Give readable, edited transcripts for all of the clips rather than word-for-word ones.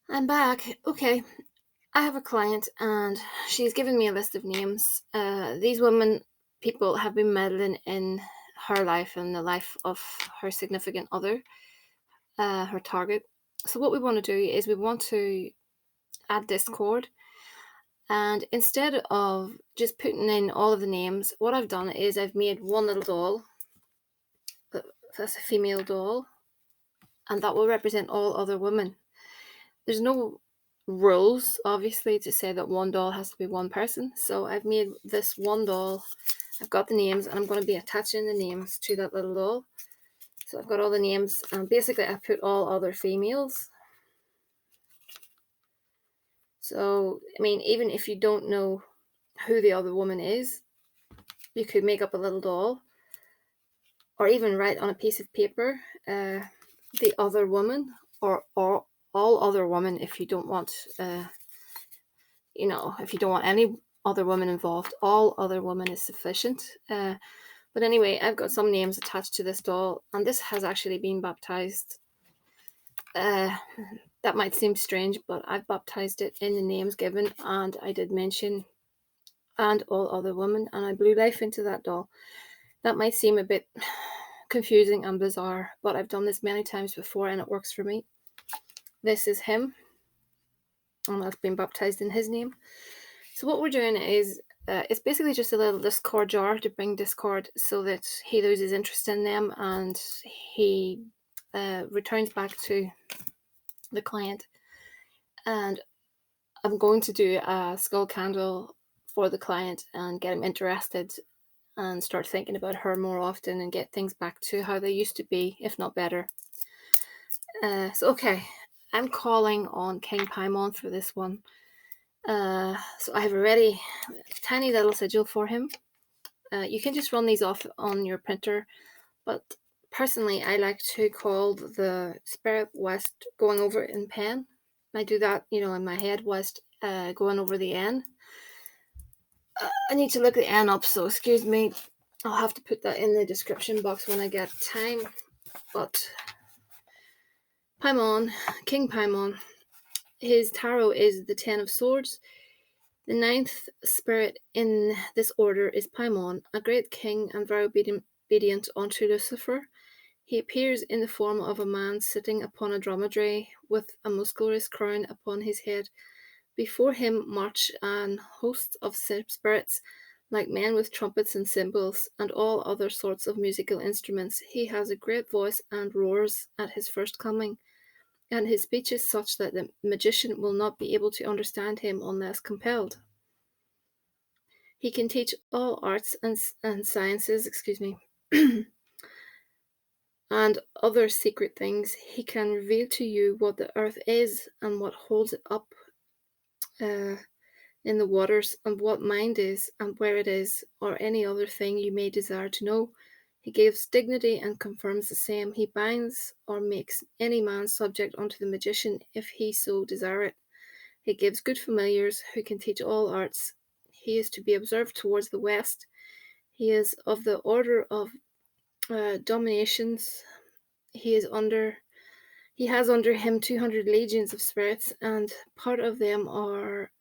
I'm back. Okay, I have a client and she's given me a list of names. These people have been meddling in her life and the life of her significant other, her target. So, what we want to do is we want to add discord. And instead of just putting in all of the names, what I've done is I've made one little doll, that's a female doll, and that will represent all other women. There's no rules, obviously, to say that one doll has to be one person. So I've made this one doll. I've got the names, and I'm going to be attaching the names to that little doll. So I've got all the names, and basically I put all other females. So, I mean, even if you don't know who the other woman is, you could make up a little doll, or even write on a piece of paper the other woman, or all other women if you don't want if you don't want any other woman involved, all other women is sufficient. But anyway, I've got some names attached to this doll, and this has actually been baptized. Uh, that might seem strange, but I've baptized it in the names given, and I did mention and all other women, and I blew life into that doll. That might seem a bit confusing and bizarre, but I've done this many times before and it works for me. This is him, and I've been baptized in his name. So what we're doing is it's basically just a little discord jar to bring discord so that he loses interest in them and he returns back to the client. And I'm going to do a skull candle for the client and get him interested and start thinking about her more often and get things back to how they used to be, if not better. Okay, I'm calling on King Paimon for this one. So I have a ready tiny little sigil for him. You can just run these off on your printer, but personally I like to call the spirit whilst going over it in pen. I do that, in my head whilst going over the N. I need to look the N up, so excuse me. I'll have to put that in the description box when I get time. But Paimon, King Paimon, his tarot is the Ten of Swords. The ninth spirit in this order is Paimon, a great king and very obedient unto Lucifer. He appears in the form of a man sitting upon a dromedary with a musculous crown upon his head. Before him march an host of spirits, like men with trumpets and cymbals, and all other sorts of musical instruments. He has a great voice and roars at his first coming, and his speech is such that the magician will not be able to understand him unless compelled. He can teach all arts and sciences, and other secret things. He can reveal to you what the earth is and what holds it up uh, in the waters, and what mind is and where it is, or any other thing you may desire to know. He gives dignity and confirms the same. He binds or makes any man subject unto the magician if he so desire it. He gives good familiars who can teach all arts. He is to be observed towards the west. He is of the order of dominations. He is under He has under him 200 legions of spirits, and part of them are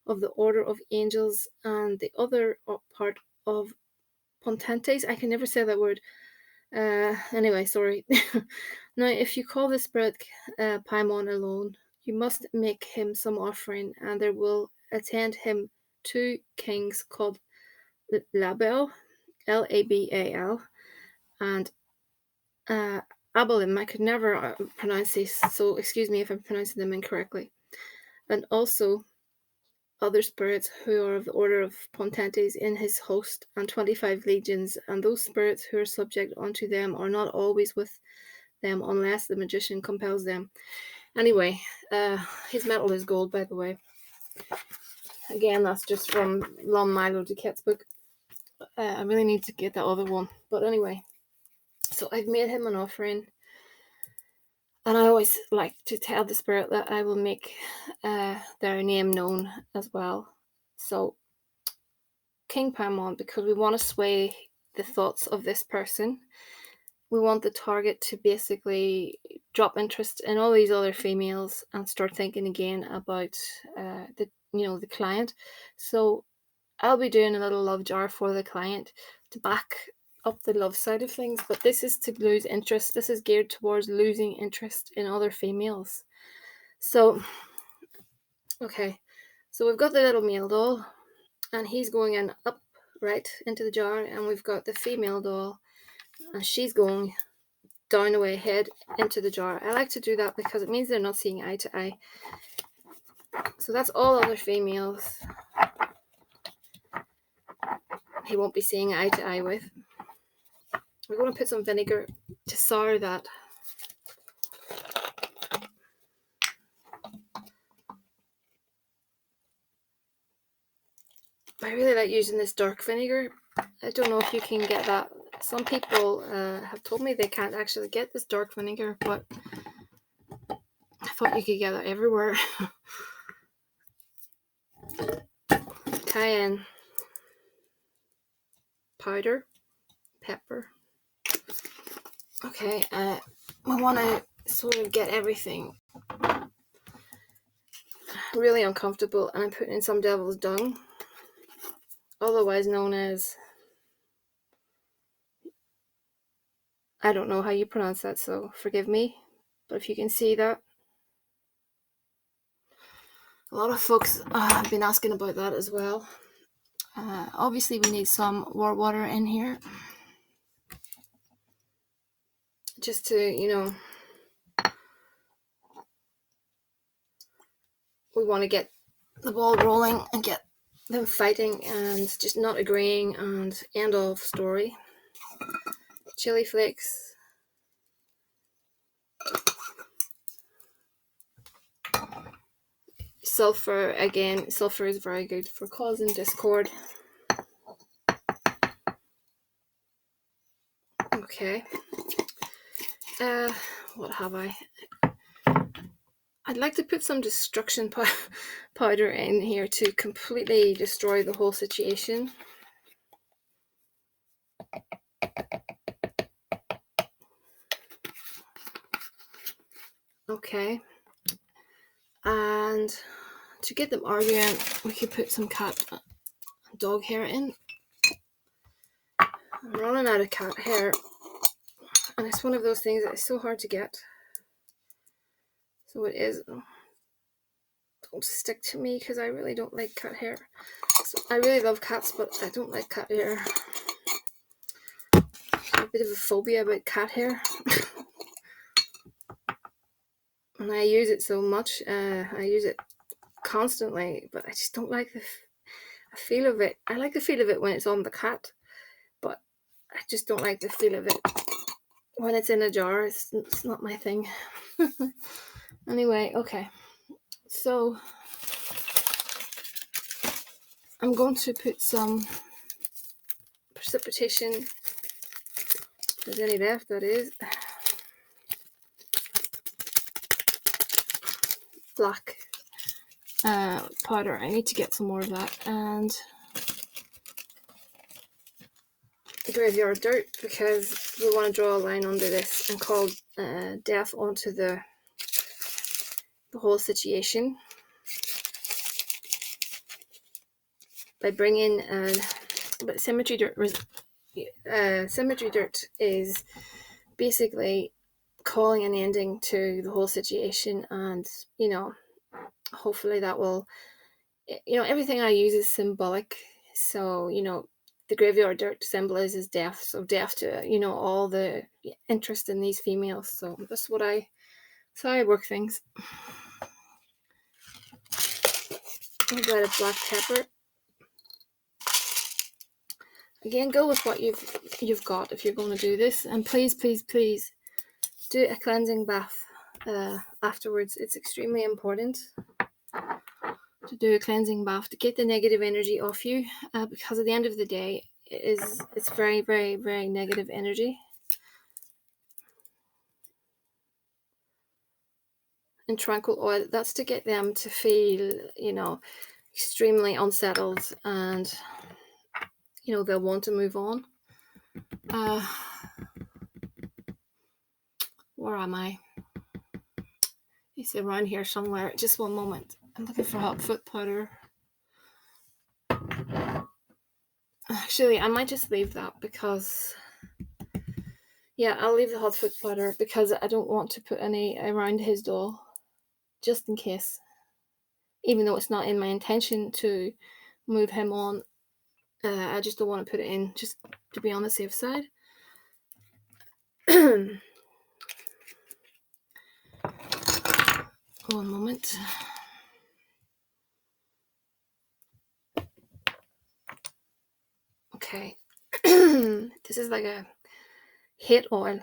of the order of angels, and the other part of Pontantes. I can never say that word. Anyway, sorry. Now, if you call the spirit Paimon alone, you must make him some offering, and there will attend him two kings called Label, Labal, and uh, Abalim. I could never pronounce these, so excuse me if I'm pronouncing them incorrectly. And also other spirits who are of the order of Pontantes in his host, and 25 legions, and those spirits who are subject unto them are not always with them unless the magician compels them. Anyway, his metal is gold, by the way. Again, that's just from Lon Milo Duquette's book. I really need to get that other one. But anyway, so I've made him an offering. And I always like to tell the spirit that I will make their name known as well. So, King Paimon, because we want to sway the thoughts of this person, we want the target to basically drop interest in all these other females and start thinking again about the client. So I'll be doing a little love jar for the client to back up the love side of things, but this is to lose interest. This is geared towards losing interest in other females. So, okay, so we've got the little male doll, and he's going in up right into the jar, and we've got the female doll, and she's going down the way head into the jar. I like to do that because it means they're not seeing eye to eye. So that's all other females he won't be seeing eye to eye with. We're going to put some vinegar to sour that. I really like using this dark vinegar. I don't know if you can get that. Some people have told me they can't actually get this dark vinegar, but I thought you could get it everywhere. Cayenne powder, pepper. Okay, we want to sort of get everything really uncomfortable, and I'm putting in some devil's dung, otherwise known as, I don't know how you pronounce that, so forgive me, but if you can see that. A lot of folks have been asking about that as well. Obviously we need some warm water in here, just to, we want to get the ball rolling and get them fighting and just not agreeing, and end of story. Chili flakes. Sulfur, again, sulfur is very good for causing discord. Okay. What have I? I'd like to put some destruction powder in here to completely destroy the whole situation. Okay. And to get them arguing, we could put some cat and dog hair in. I'm running out of cat hair, and it's one of those things that is so hard to get. So it is. Don't stick to me because I really don't like cat hair. So I really love cats, but I don't like cat hair. A bit of a phobia about cat hair. And I use it so much. I use it constantly, but I just don't like the feel of it. I like the feel of it when it's on the cat, but I just don't like the feel of it when it's in a jar. It's not my thing. Anyway, okay. So I'm going to put some precipitation, if there's any left, that is. Black powder. I need to get some more of that. And graveyard dirt, because we want to draw a line under this and call death onto the whole situation by bringing but symmetry dirt is basically calling an ending to the whole situation, and hopefully that will, everything I use is symbolic. So the graveyard dirt symbolizes death, so death to all the interest in these females. So that's how I work things. A bit of black pepper. Again, go with what you've got if you're going to do this, and please do a cleansing bath afterwards. It's extremely important to do a cleansing bath to get the negative energy off you, because at the end of the day it's very, very, very negative energy. And tranquil oil, that's to get them to feel extremely unsettled, and they'll want to move on. Where am I? It's around here somewhere. Just one moment. I'm looking for hot foot powder. Actually, I might just leave that because... Yeah, I'll leave the hot foot powder because I don't want to put any around his doll. Just in case. Even though it's not in my intention to move him on. I just don't want to put it in, just to be on the safe side. One moment. Okay. This is like a heat oil.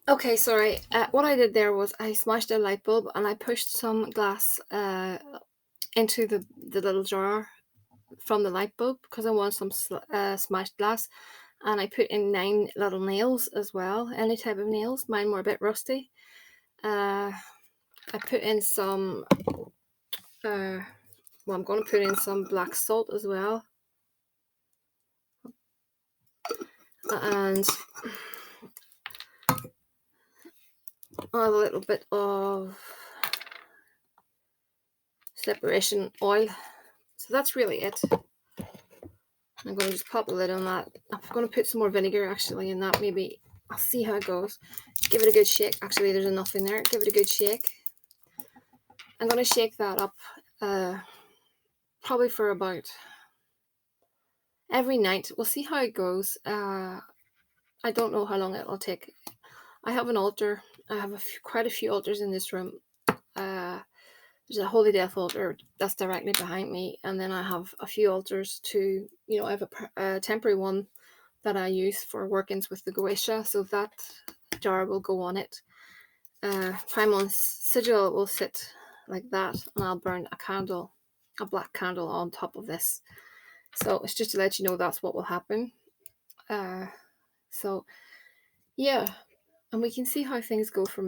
Okay, sorry. What I did there was I smashed a light bulb and I pushed some glass into the little jar from the light bulb because I want some smashed glass. And I put in 9 little nails as well, any type of nails. Mine were a bit rusty. I put in some, I'm going to put in some black salt as well. And a little bit of separation oil. So that's really it. I'm going to just pop the lid on that. I'm going to put some more vinegar actually in that. Maybe I'll see how it goes. Give it a good shake. Actually, there's enough in there. Give it a good shake. I'm going to shake that up probably for about every night. We'll see how it goes. I don't know how long it'll take. I have an altar. I have quite a few altars in this room. There's a Holy Death altar that's directly behind me, and then I have a few altars to, I have a temporary one that I use for workings with the Goetia, so that jar will go on it. Primal sigil will sit like that, and I'll burn a black candle on top of this. So it's just to let you know that's what will happen. So yeah, and we can see how things go from there.